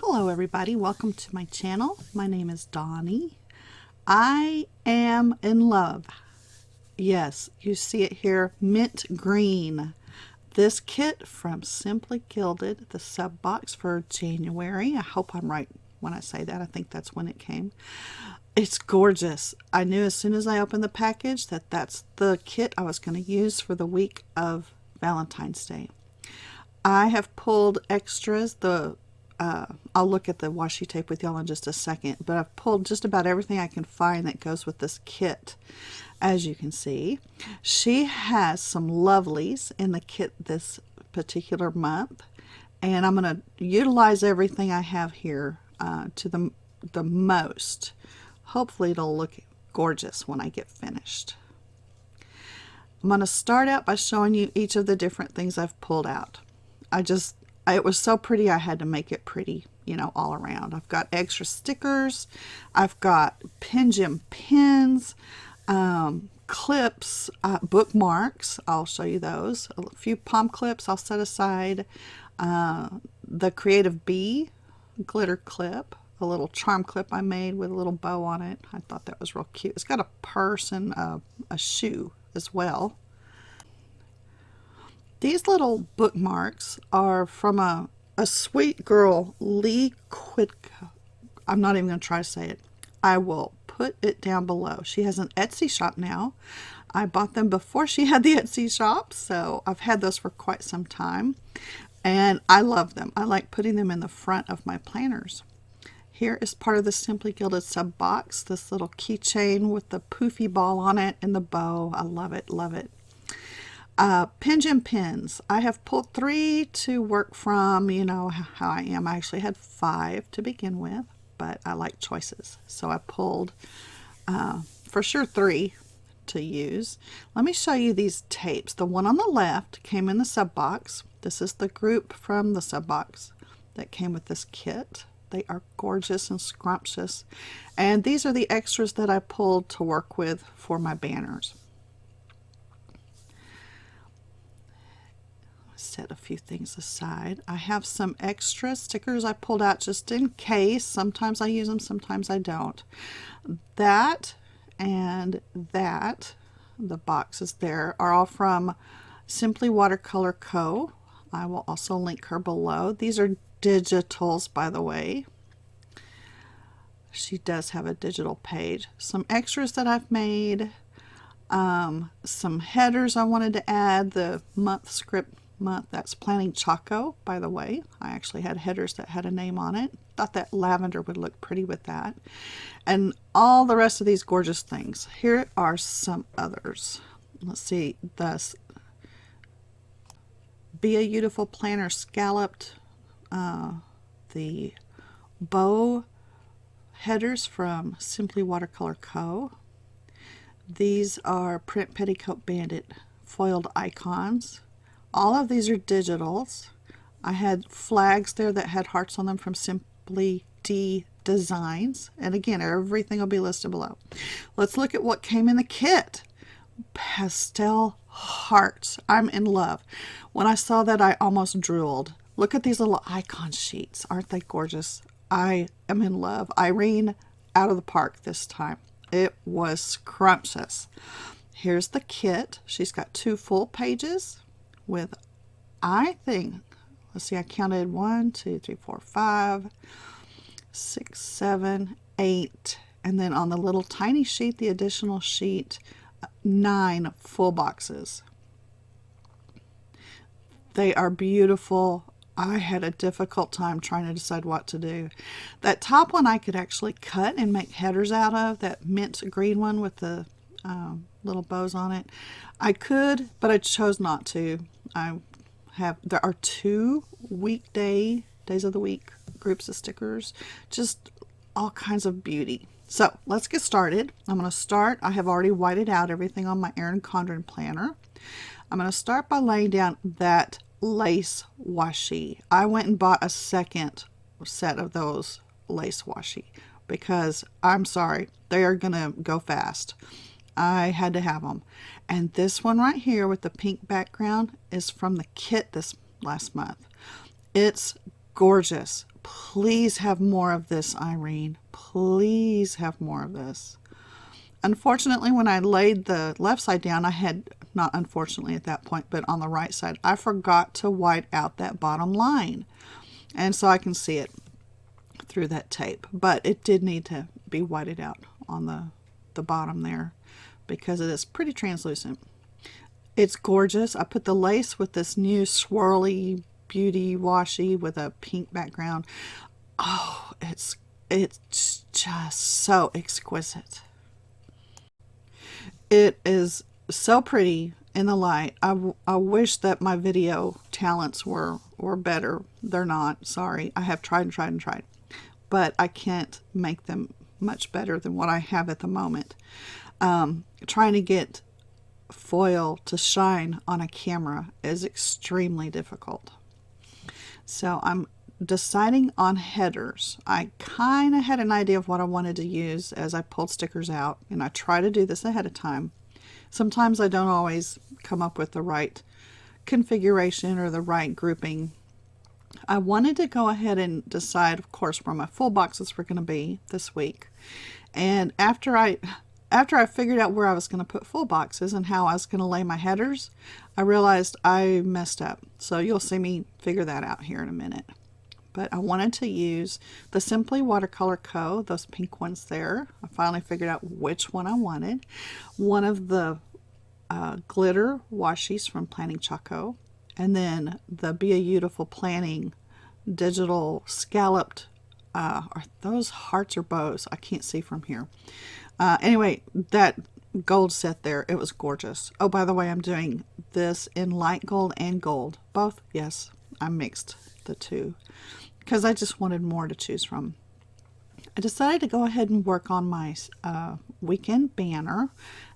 Hello everybody, welcome to my channel. My name is Donnie. I am in love. Yes, you see it here, mint green. This kit from Simply Gilded, the sub box for January. I hope I'm right when I say that. I think that's when it came. It's gorgeous. I knew as soon as I opened the package that that's the kit I was going to use for the week of Valentine's Day. I have pulled extras. I'll look at the washi tape with y'all in just a second, but I've pulled just about everything I can find that goes with this kit. As you can see, she has some lovelies in the kit this particular month, and I'm going to utilize everything I have here to the most. Hopefully it'll look gorgeous when I get finished. I'm going to start out by showing you each of the different things I've pulled out. It was so pretty I had to make it pretty, all around. I've got extra stickers, I've got Gem pins, clips, bookmarks, I'll show you those, a few palm clips I'll set aside, the Creative Bee glitter clip, a little charm clip I made with a little bow on it. I thought that was real cute. It's got a purse and a shoe as well. These little bookmarks are from a sweet girl, Lee Quidco. I'm not even going to try to say it. I will put it down below. She has an Etsy shop now. I bought them before she had the Etsy shop, so I've had those for quite some time. And I love them. I like putting them in the front of my planners. Here is part of the Simply Gilded sub box. This little keychain with the poofy ball on it and the bow. I love it, love it. Gem pins. I have pulled 3 to work from. You know how I am. I actually had 5 to begin with, but I like choices. So I pulled for sure 3 to use. Let me show you these tapes. The one on the left came in the sub box. This is the group from the sub box that came with this kit. They are gorgeous and scrumptious. And these are the extras that I pulled to work with for my banners. Set a few things aside. I have some extra stickers I pulled out just in case. Sometimes I use them, sometimes I don't. That and that, the boxes there, are all from Simply Watercolor Co. I will also link her below. These are digitals, by the way. She does have a digital page. Some extras that I've made. Some headers I wanted to add. The month script month, that's Planning Choco, by the way. I actually had headers that had a name on it. Thought that lavender would look pretty with that. And all the rest of these gorgeous things. Here are some others. Let's see, the Be a Beautiful Planner scalloped, the bow headers from Simply Watercolor Co. These are Print Petticoat Bandit foiled icons. All of these are digitals. I had flags there that had hearts on them from Simply D Designs. And again, everything will be listed below. Let's look at what came in the kit. Pastel hearts. I'm in love. When I saw that, I almost drooled. Look at these little icon sheets. Aren't they gorgeous? I am in love. Irene out of the park this time. It was scrumptious. Here's the kit. She's got 2 full pages with, I think, let's see, I counted 1, 2, 3, 4, 5, 6, 7, 8, and then on the little tiny sheet, the additional sheet, 9 full boxes. They are beautiful. I had a difficult time trying to decide what to do. That top one I could actually cut and make headers out of, that mint green one with the little bows on it. I could, but I chose not to. There are 2 days of the week groups of stickers, just all kinds of beauty. So let's get started. I'm going to start. I have already whited out everything on my Erin Condren planner. I'm going to start by laying down that lace washi. I went and bought a second set of those lace washi because I'm sorry, they are going to go fast. I had to have them. And this one right here with the pink background is from the kit this last month. It's gorgeous. Please have more of this, Irene. Please have more of this. Unfortunately, when I laid the left side down, I had, not unfortunately at that point, but on the right side, I forgot to white out that bottom line. And so I can see it through that tape. But it did need to be whited out on the bottom there because it is pretty translucent. It's gorgeous. I put the lace with this new swirly beauty washi with a pink background. Oh, it's just so exquisite. It is so pretty in the light. I wish that my video talents were better. They're not. Sorry. I have tried and tried and tried. But I can't make them much better than what I have at the moment. Trying to get foil to shine on a camera is extremely difficult. So I'm deciding on headers. I kind of had an idea of what I wanted to use as I pulled stickers out, and I try to do this ahead of time. Sometimes I don't always come up with the right configuration or the right grouping. I wanted to go ahead and decide, of course, where my full boxes were going to be this week. And after I figured out where I was going to put full boxes and how I was going to lay my headers, I realized I messed up. So you'll see me figure that out here in a minute. But I wanted to use the Simply Watercolor Co., those pink ones there. I finally figured out which one I wanted. One of the glitter washis from Planning Choco. And then the Be a Beautiful Planning digital scalloped, are those hearts or bows? I can't see from here. Anyway, that gold set there, it was gorgeous. Oh, by the way, I'm doing this in light gold and gold. Both, yes, I mixed the two because I just wanted more to choose from. I decided to go ahead and work on my weekend banner,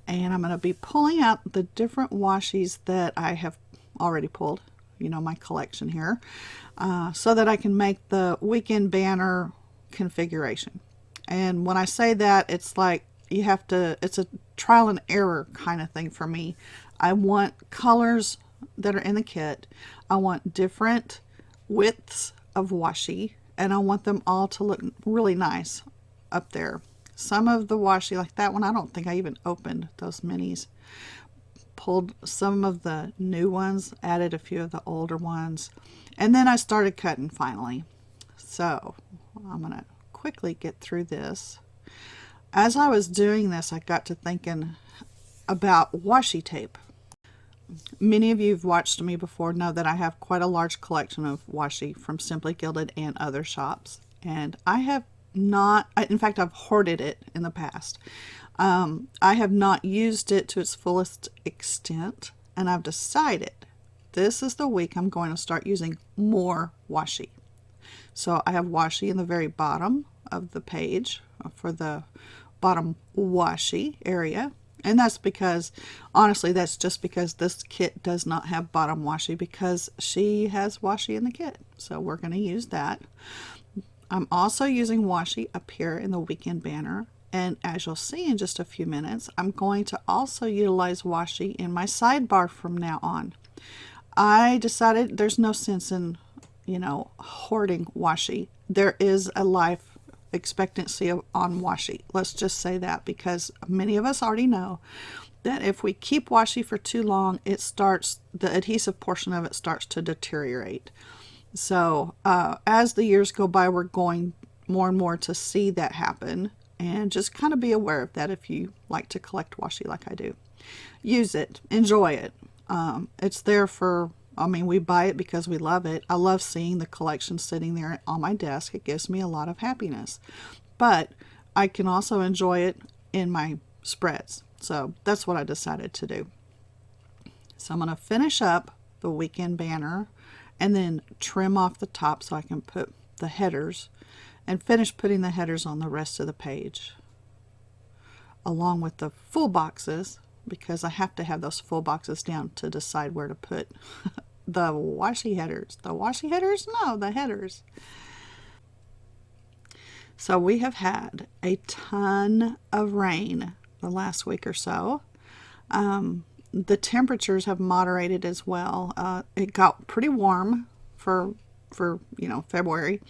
and I'm going to be pulling out the different washis that I have already pulled, you know, my collection here, so that I can make the weekend banner configuration. And when I say that, it's like you have to, it's a trial and error kind of thing for me. I want colors that are in the kit. I want different widths of washi, and I want them all to look really nice up there. Some of the washi, like that one, I don't think I even opened those minis. Pulled some of the new ones, added a few of the older ones, and then I started cutting finally. So I'm going to quickly get through this. As I was doing this, I got to thinking about washi tape. Many of you who've watched me before know that I have quite a large collection of washi from Simply Gilded and other shops. And I have not, in fact, I've hoarded it in the past. I have not used it to its fullest extent, and I've decided this is the week I'm going to start using more washi. So I have washi in the very bottom of the page for the bottom washi area. And that's because, honestly, that's just because this kit does not have bottom washi because she has washi in the kit. So we're going to use that. I'm also using washi up here in the weekend banner. And as you'll see in just a few minutes, I'm going to also utilize washi in my sidebar from now on. I decided there's no sense in, you know, hoarding washi. There is a life expectancy on washi. Let's just say that, because many of us already know that if we keep washi for too long, the adhesive portion of it starts to deteriorate. So as the years go by, we're going more and more to see that happen, and just kind of be aware of that if you like to collect washi like I do. Use it, enjoy it. It's there for, I mean, we buy it because we love it. I love seeing the collection sitting there on my desk. It gives me a lot of happiness. But I can also enjoy it in my spreads. So that's what I decided to do. So I'm going to finish up the weekend banner and then trim off the top so I can put the headers and finish putting the headers on the rest of the page, along with the full boxes, because I have to have those full boxes down to decide where to put the washi headers. The washi headers? No, the headers. So we have had a ton of rain the last week or so. The temperatures have moderated as well. It got pretty warm for for, you know, February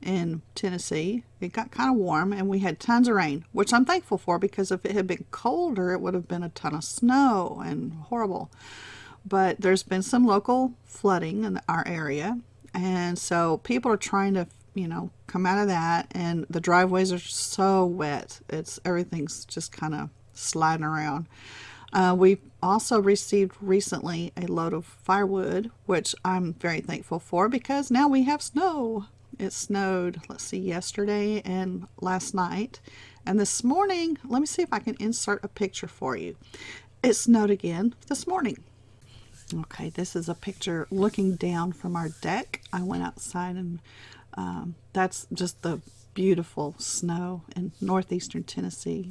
in Tennessee. It got kind of warm and we had tons of rain, which I'm thankful for, because if it had been colder, it would have been a ton of snow and horrible. But there's been some local flooding in our area, and so people are trying to, you know, come out of that, and the driveways are so wet. Everything's just kind of sliding around. We also received recently a load of firewood, which I'm very thankful for, because now we have snow. It snowed, let's see, yesterday and last night. And this morning, let me see if I can insert a picture for you. It snowed again this morning. Okay, this is a picture looking down from our deck. I went outside and that's just the beautiful snow in northeastern Tennessee.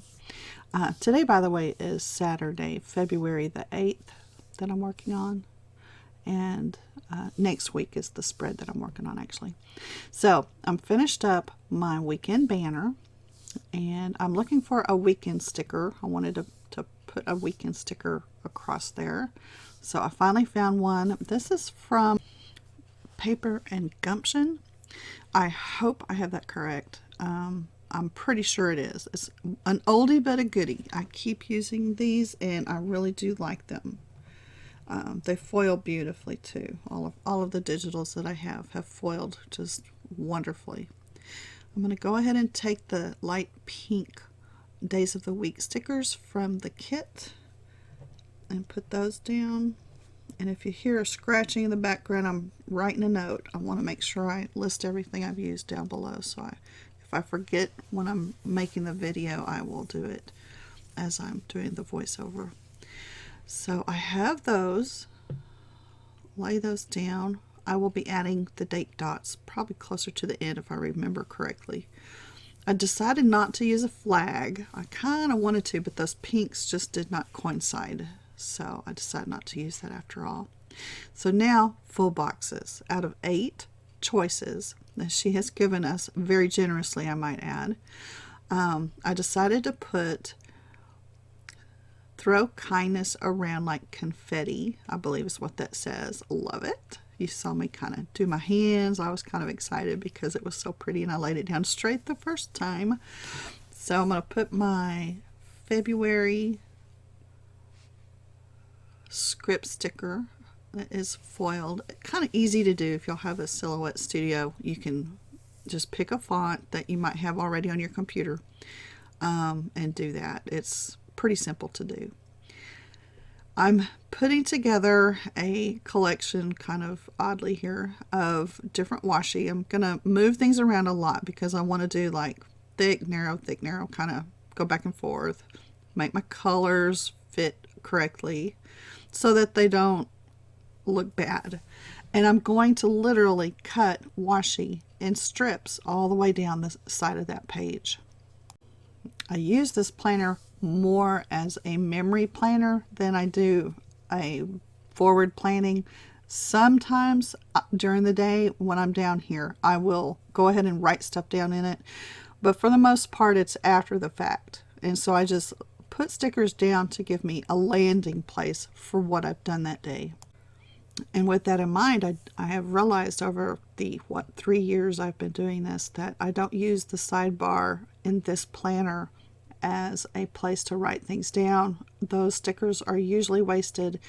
Today, by the way, is Saturday, February the 8th that I'm working on. And next week is the spread that I'm working on, actually. So I'm finished up my weekend banner, and I'm looking for a weekend sticker. I wanted to put a weekend sticker across there. So I finally found one. This is from Paper and Gumption. I hope I have that correct. I'm pretty sure it is. It's an oldie but a goodie. I keep using these and I really do like them. They foil beautifully too. All of the digitals that I have foiled just wonderfully. I'm going to go ahead and take the light pink Days of the Week stickers from the kit and put those down. And if you hear a scratching in the background, I'm writing a note. I want to make sure I list everything I've used down below. So if I forget when I'm making the video, I will do it as I'm doing the voiceover. So I have those. Lay those down. I will be adding the date dots probably closer to the end if I remember correctly. I decided not to use a flag. I kind of wanted to, but those pinks just did not coincide. So I decided not to use that after all. So now, full boxes out of 8 choices that she has given us very generously, I might add. I decided to throw kindness around like confetti, I believe is what that says. Love it. You saw me kind of do my hands. I was kind of excited because it was so pretty and I laid it down straight the first time. So I'm going to put my February script sticker that is foiled. Kind of easy to do. If you'll have a Silhouette Studio, you can just pick a font that you might have already on your computer and do that. It's pretty simple to do. I'm putting together a collection, kind of oddly here, of different washi. I'm going to move things around a lot because I want to do like thick, narrow, kind of go back and forth, make my colors fit correctly so that they don't look bad. And I'm going to literally cut washi in strips all the way down the side of that page. I use this planner more as a memory planner than I do a forward planning. Sometimes during the day when I'm down here, I will go ahead and write stuff down in it. But for the most part, it's after the fact. And so I just put stickers down to give me a landing place for what I've done that day. And with that in mind, I have realized over the 3 years I've been doing this that I don't use the sidebar in this planner as a place to write things down. Those stickers are usually wasted.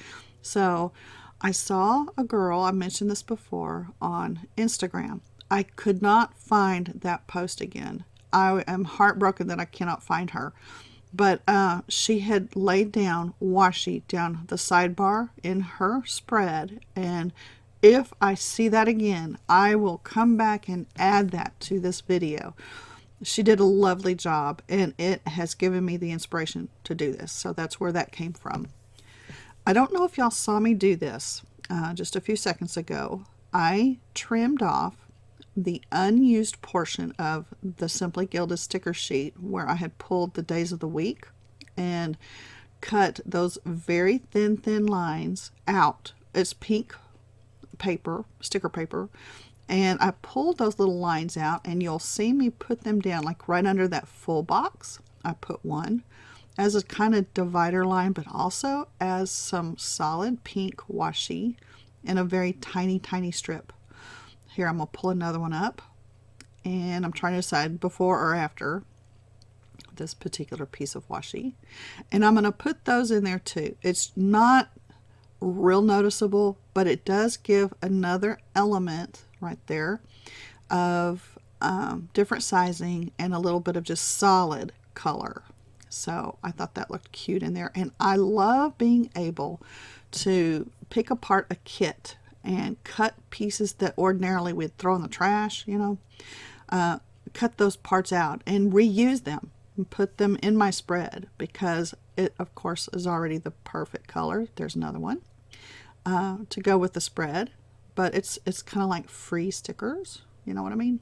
So I saw a girl, I mentioned this before, on Instagram. I could not find that post again. I am heartbroken that I cannot find her. But she had laid down washi down the sidebar in her spread, and if I see that again, I will come back and add that to this video. She did a lovely job, and it has given me the inspiration to do this. So that's where that came from. I don't know if y'all saw me do this just a few seconds ago. I trimmed off the unused portion of the Simply Gilded sticker sheet where I had pulled the days of the week and cut those very thin lines out. It's pink paper, sticker paper, and I pulled those little lines out, and you'll see me put them down like right under that full box. I put one as a kind of divider line, but also as some solid pink washi in a very tiny strip. Here, I'm going to pull another one up, and I'm trying to decide before or after this particular piece of washi. And I'm going to put those in there too. It's not real noticeable, but it does give another element right there of different sizing and a little bit of just solid color. So I thought that looked cute in there. And I love being able to pick apart a kit and cut pieces that ordinarily we'd throw in the trash, you know, cut those parts out and reuse them and put them in my spread, because it of course is already the perfect color. There's another one to go with the spread, but it's kind of like free stickers, you know what I mean?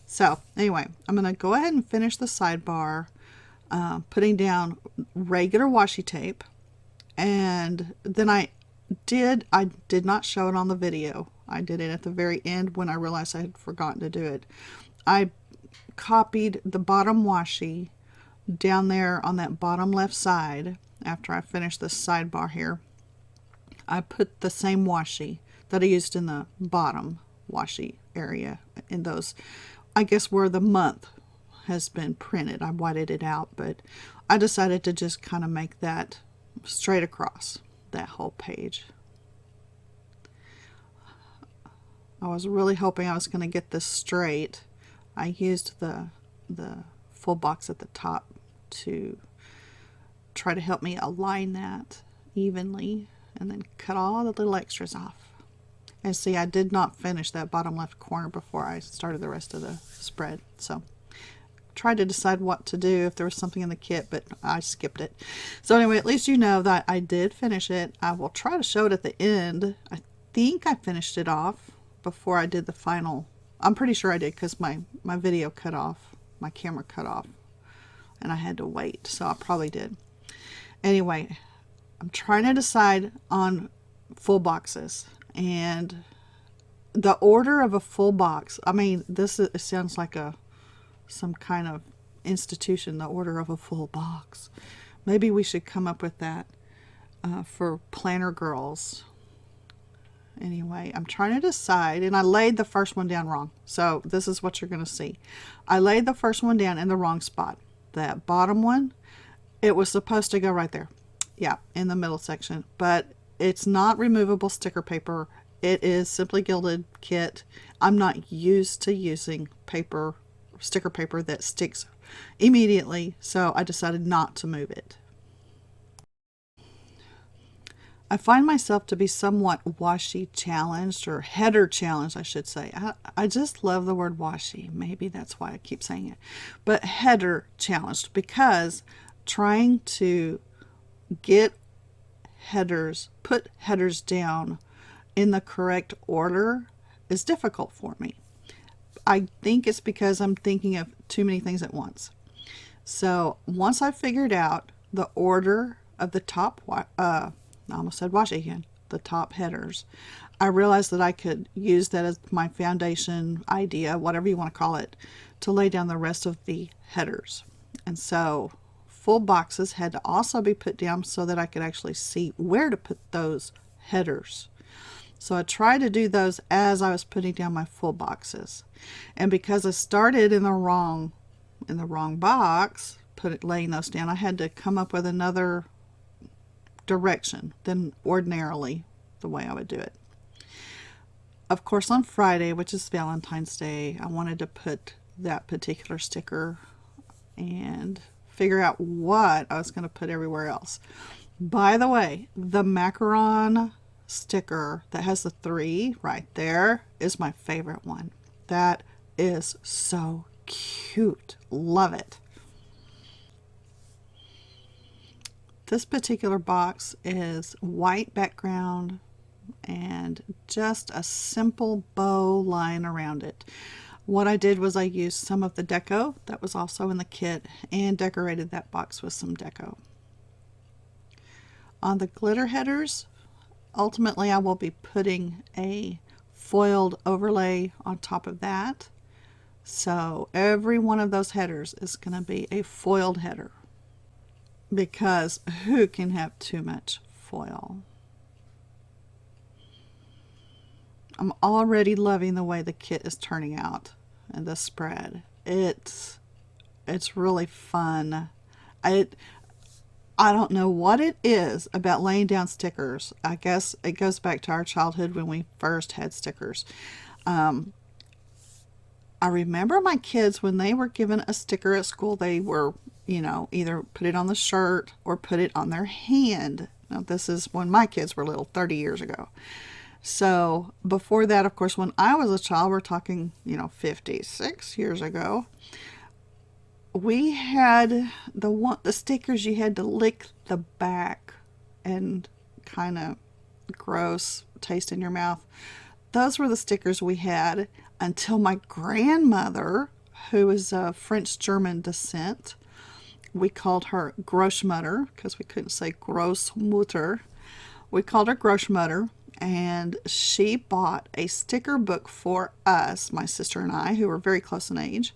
So anyway, I'm going to go ahead and finish the sidebar, putting down regular washi tape. And then I did not show it on the video. I did it at the very end when I realized I had forgotten to do it. I copied the bottom washi down there on that bottom left side. After I finished this sidebar here, I put the same washi that I used in the bottom washi area in those, I guess, where the month has been printed. I whited it out, but I decided to just kind of make that straight across that whole page. I was really hoping I was going to get this straight. I used the full box at the top to try to help me align that evenly, and then cut all the little extras off. And see, I did not finish that bottom left corner before I started the rest of the spread. So tried to decide what to do if there was something in the kit, but I skipped it. So anyway, at least you know that I did finish it. I will try to show it at the end. I think I finished it off before I did the final. I'm pretty sure I did, because my video cut off, my camera cut off, and I had to wait, so I probably did. Anyway, I'm trying to decide on full boxes, and the order of a full box. I mean, it sounds like some kind of institution, the order of a full box. Maybe we should come up with that for planner girls. Anyway, I'm trying to decide, and I laid the first one down wrong. So this is what you're going to see. I laid the first one down in the wrong spot. That bottom one, it was supposed to go right there. Yeah, in the middle section, but it's not removable sticker paper. It is simply Gilded kit. I'm not used to using sticker paper that sticks immediately, so I decided not to move it. I find myself to be somewhat washi challenged, or header challenged, I should say. I just love the word washi. Maybe that's why I keep saying it. But header challenged, because trying to put headers down in the correct order is difficult for me. I think it's because I'm thinking of too many things at once. So once I figured out the order of the top, I almost said washi again, the top headers, I realized that I could use that as my foundation idea, whatever you want to call it, to lay down the rest of the headers. And so full boxes had to also be put down so that I could actually see where to put those headers. So I tried to do those as I was putting down my full boxes. And because I started in the wrong box, laying those down, I had to come up with another direction than ordinarily the way I would do it. Of course, on Friday, which is Valentine's Day, I wanted to put that particular sticker and figure out what I was going to put everywhere else. By the way, the macaron sticker that has the 3 right there is my favorite one. That is so cute. Love it. This particular box is white background and just a simple bow line around it. What I did was I used some of the deco that was also in the kit and decorated that box with some deco. On the glitter headers, ultimately I will be putting a foiled overlay on top of that. So every one of those headers is going to be a foiled header, because who can have too much foil? I'm already loving the way the kit is turning out and the spread. It's really fun. I I don't know what it is about laying down stickers. I guess it goes back to our childhood when we first had stickers. Um, I remember my kids when they were given a sticker at school, they were, either put it on the shirt or put it on their hand. Now, this is when my kids were little, 30 years ago. So before that, of course, when I was a child, we're talking, 56 years ago, we had the stickers you had to lick the back and kind of gross taste in your mouth. Those were the stickers we had until my grandmother, who is of French German descent, we called her Großmutter because we couldn't say Großmutter. We called her Großmutter, and she bought a sticker book for us, my sister and I, who were very close in age,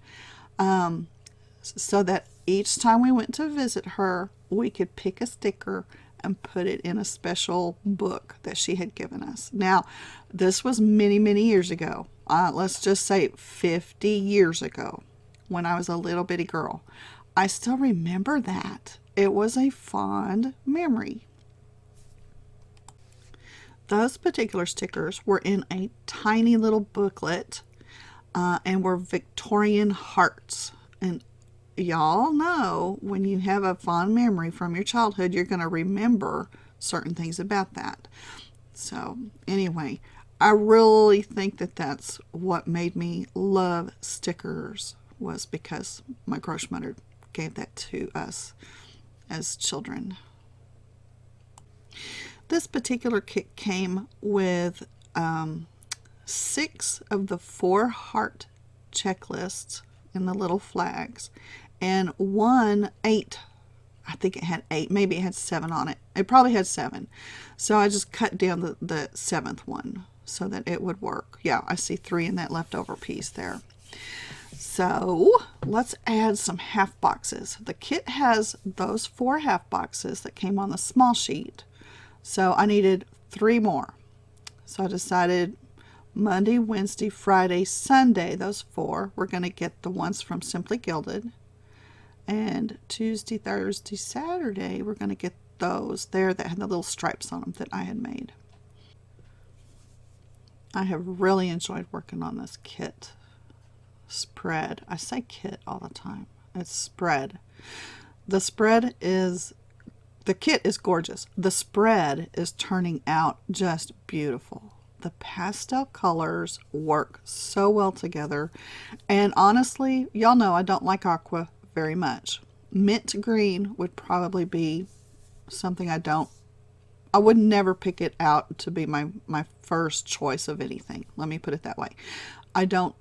so that each time we went to visit her, we could pick a sticker and put it in a special book that she had given us. Now, this was many, many years ago. Let's just say 50 years ago when I was a little bitty girl. I still remember that. It was a fond memory. Those particular stickers were in a tiny little booklet and were Victorian hearts. And y'all know when you have a fond memory from your childhood, you're going to remember certain things about that. So anyway, I really think that that's what made me love stickers, was because my grossmother gave that to us as children. This particular kit came with 6 of the 4 heart checklists in the little flags, and 8. I think it had 8, maybe it had 7 on it. It probably had 7. So I just cut down the 7th one so that it would work. Yeah, I see 3 in that leftover piece there. So let's add some half boxes. The kit has those 4 half boxes that came on the small sheet. So I needed 3 more. So I decided Monday, Wednesday, Friday, Sunday, those 4, we're going to get the ones from Simply Gilded. And Tuesday, Thursday, Saturday, we're going to get those there that had the little stripes on them that I had made. I have really enjoyed working on this kit spread. I say kit all the time. It's spread. The kit is gorgeous. The spread is turning out just beautiful. The pastel colors work so well together. And honestly, y'all know I don't like aqua very much. Mint green would probably be something I would never pick it out to be my first choice of anything. Let me put it that way. I don't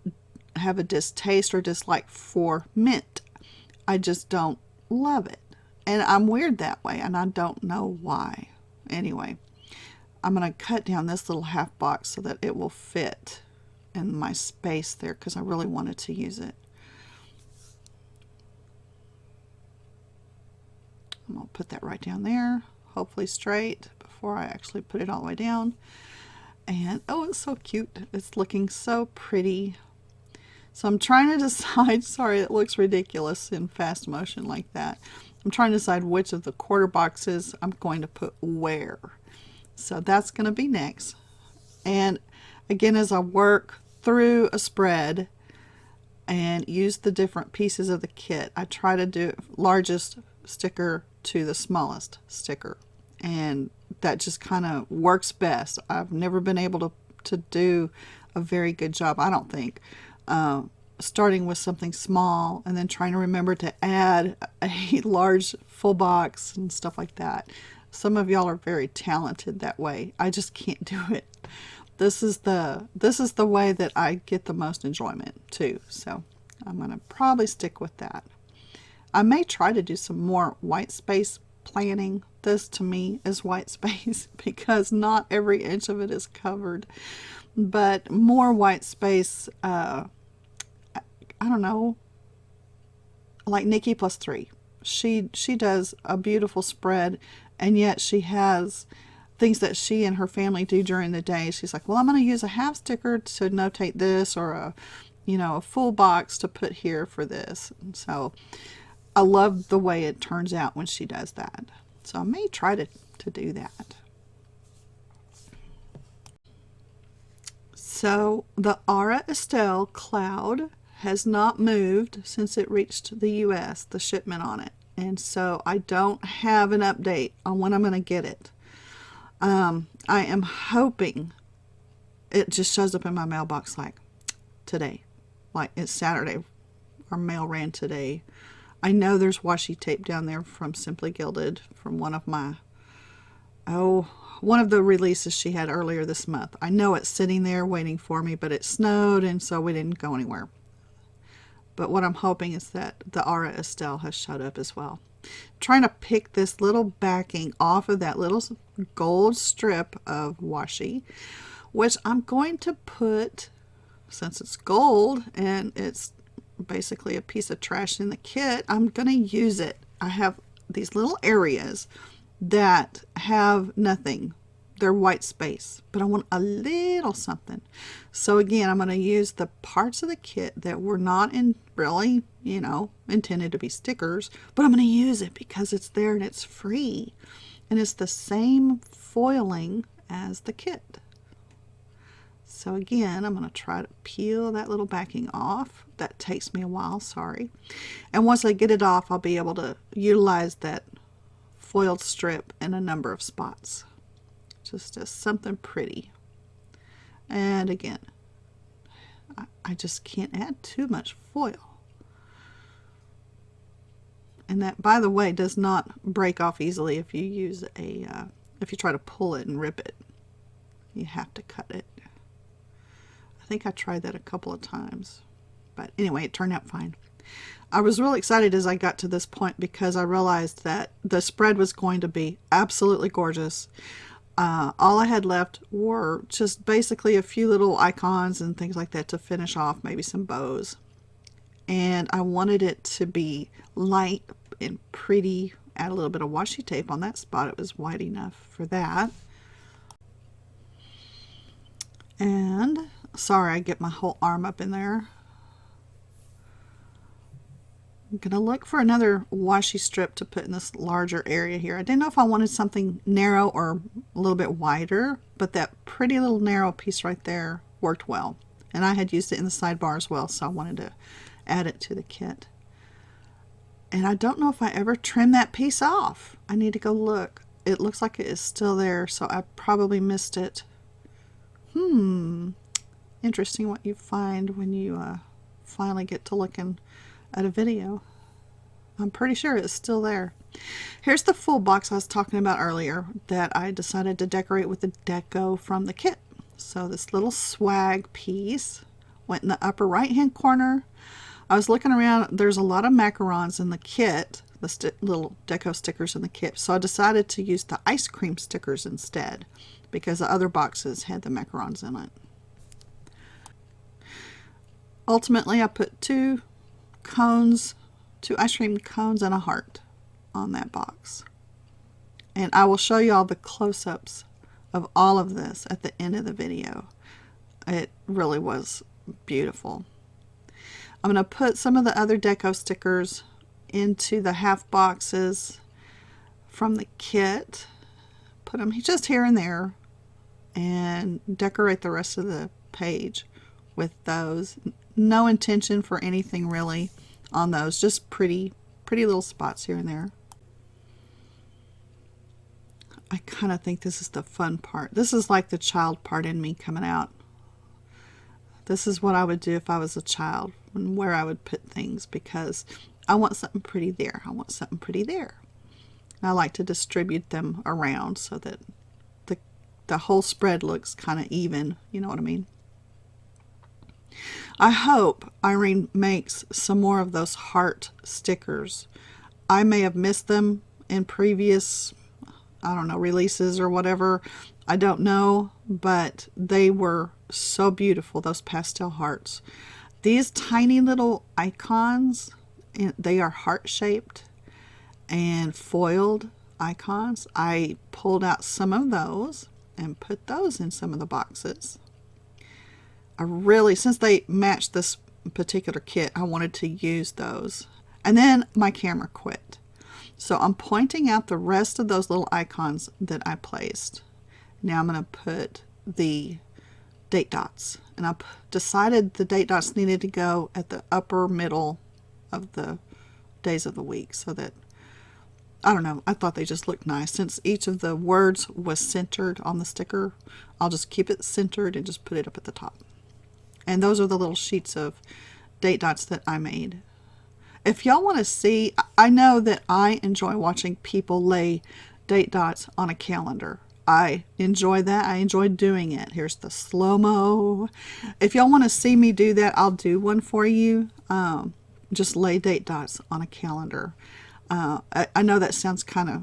have a distaste or dislike for mint. I just don't love it. And I'm weird that way, and I don't know why. Anyway, I'm going to cut down this little half box so that it will fit in my space there because I really wanted to use it. I'm going to put that right down there, hopefully straight before I actually put it all the way down. And oh, it's so cute. It's looking so pretty. So I'm trying to decide, sorry, it looks ridiculous in fast motion like that. I'm trying to decide which of the quarter boxes I'm going to put where. So that's going to be next. And again, as I work through a spread and use the different pieces of the kit, I try to do largest sticker to the smallest sticker. And that just kind of works best. I've never been able to do a very good job, I don't think, starting with something small and then trying to remember to add a large full box and stuff like that. Some of y'all are very talented that way. I just can't do it. This is the way that I get the most enjoyment too. So I'm going to probably stick with that. I may try to do some more white space planning. This to me is white space because not every inch of it is covered. But more white space, I don't know, like Nikki +3. She does a beautiful spread, and yet she has things that she and her family do during the day. She's like, well, I'm going to use a half sticker to notate this, or a, you know, a full box to put here for this. And so I love the way it turns out when she does that. So I may try to do that. So the Aura Estelle cloud has not moved since it reached the US, the shipment on it. And so I don't have an update on when I'm going to get it. I am hoping it just shows up in my mailbox like today. Like it's Saturday. Our mail ran today. I know there's washi tape down there from Simply Gilded, from one of the releases she had earlier this month. I know it's sitting there waiting for me, but it snowed and so we didn't go anywhere. But what I'm hoping is that the Aura Estelle has showed up as well. I'm trying to pick this little backing off of that little gold strip of washi, which I'm going to put, since it's gold and it's basically a piece of trash in the kit, I'm going to use it. I have these little areas that have nothing. They're white space, but I want a little something. So again, I'm going to use the parts of the kit that were not really, you know, intended to be stickers, but I'm going to use it because it's there and it's free. And it's the same foiling as the kit. So again, I'm going to try to peel that little backing off. That takes me a while, sorry. And once I get it off, I'll be able to utilize that foiled strip in a number of spots. Just as something pretty. And again, I just can't add too much foil. And that, by the way, does not break off easily if you use if you try to pull it and rip it. You have to cut it. I think I tried that a couple of times. But anyway, it turned out fine. I was really excited as I got to this point because I realized that the spread was going to be absolutely gorgeous. All I had left were just basically a few little icons and things like that to finish off, maybe some bows. And I wanted it to be light and pretty. Add a little bit of washi tape on that spot. It was wide enough for that. And sorry, I get my whole arm up in there. I'm going to look for another washi strip to put in this larger area here. I didn't know if I wanted something narrow or a little bit wider, but that pretty little narrow piece right there worked well. And I had used it in the sidebar as well, so I wanted to add it to the kit. And I don't know if I ever trimmed that piece off. I need to go look. It looks like it is still there, so I probably missed it. Interesting what you find when you finally get to looking at a video. I'm pretty sure it's still there. Here's the full box I was talking about earlier that I decided to decorate with the deco from the kit. So this little swag piece went in the upper right hand corner. I was looking around, there's a lot of macarons in the kit, the little deco stickers in the kit, so I decided to use the ice cream stickers instead because the other boxes had the macarons in it. Ultimately, I put two ice cream cones and a heart on that box. And I will show you all the close-ups of all of this at the end of the video. It really was beautiful. I'm going to put some of the other deco stickers into the half boxes from the kit. Put them just here and there and decorate the rest of the page with those. No intention for anything really on those, just pretty little spots here and there. I kind of think this is the fun part. This is like the child part in me coming out. This is what I would do if I was a child, and where I would put things, because I want something pretty there. I want something pretty there. And I like to distribute them around so that the whole spread looks kind of even, you know what I mean? I hope Irene makes some more of those heart stickers. I may have missed them in previous, I don't know, releases or whatever. I don't know, but they were so beautiful, those pastel hearts. These tiny little icons, they are heart-shaped and foiled. icons. I pulled out some of those and put those in some of the boxes. I really, since they matched this particular kit, I wanted to use those. And then my camera quit. So I'm pointing out the rest of those little icons that I placed. Now I'm going to put the date dots. And I decided the date dots needed to go at the upper middle of the days of the week, so that, I don't know, I thought they just looked nice. Since each of the words was centered on the sticker, I'll just keep it centered and just put it up at the top. And those are the little sheets of date dots that I made. If y'all want to see, I know that I enjoy watching people lay date dots on a calendar. I enjoy that. I enjoy doing it. Here's the slow-mo. If y'all want to see me do that, I'll do one for you. Just lay date dots on a calendar. I know that sounds kind of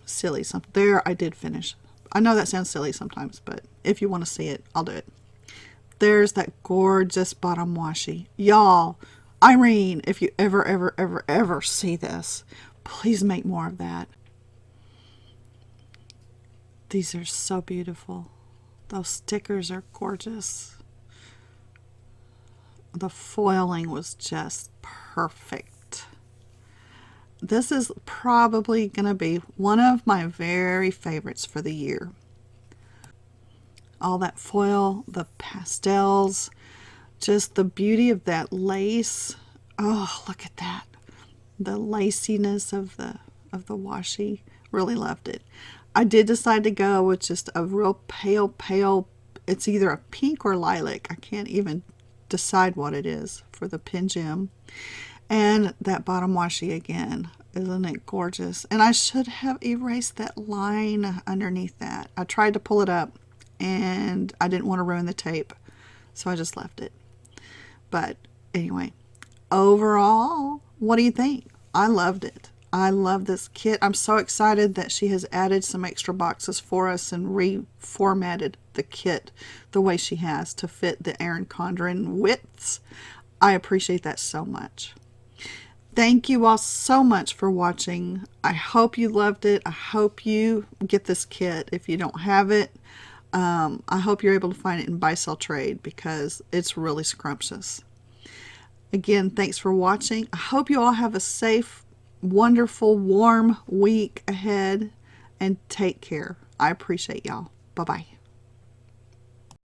silly. There, I did finish. I know that sounds silly sometimes, but if you want to see it, I'll do it. There's that gorgeous bottom washi. Y'all, Irene, if you ever see this, please make more of that. These are so beautiful. Those stickers are gorgeous. The foiling was just perfect. This is probably going to be one of my very favorites for the year. All that foil, the pastels, just the beauty of that lace. Oh, look at that. The laciness of the washi. Really loved it. I did decide to go with just a real pale, it's either a pink or lilac. I can't even decide what it is for the pin gem. And that bottom washi again. Isn't it gorgeous? And I should have erased that line underneath that. I tried to pull it up and I didn't want to ruin the tape, so I just left it. But anyway, overall, what do you think? I loved it. I love this kit. I'm so excited that she has added some extra boxes for us and reformatted the kit the way she has to fit the Erin Condren widths. I appreciate that so much. Thank you all so much for watching. I hope you loved it. I hope you get this kit. If you don't have it, I hope you're able to find it in buy sell trade, because it's really scrumptious. Again, thanks for watching. I hope you all have a safe, wonderful, warm week ahead, and take care. I appreciate y'all. Bye-bye.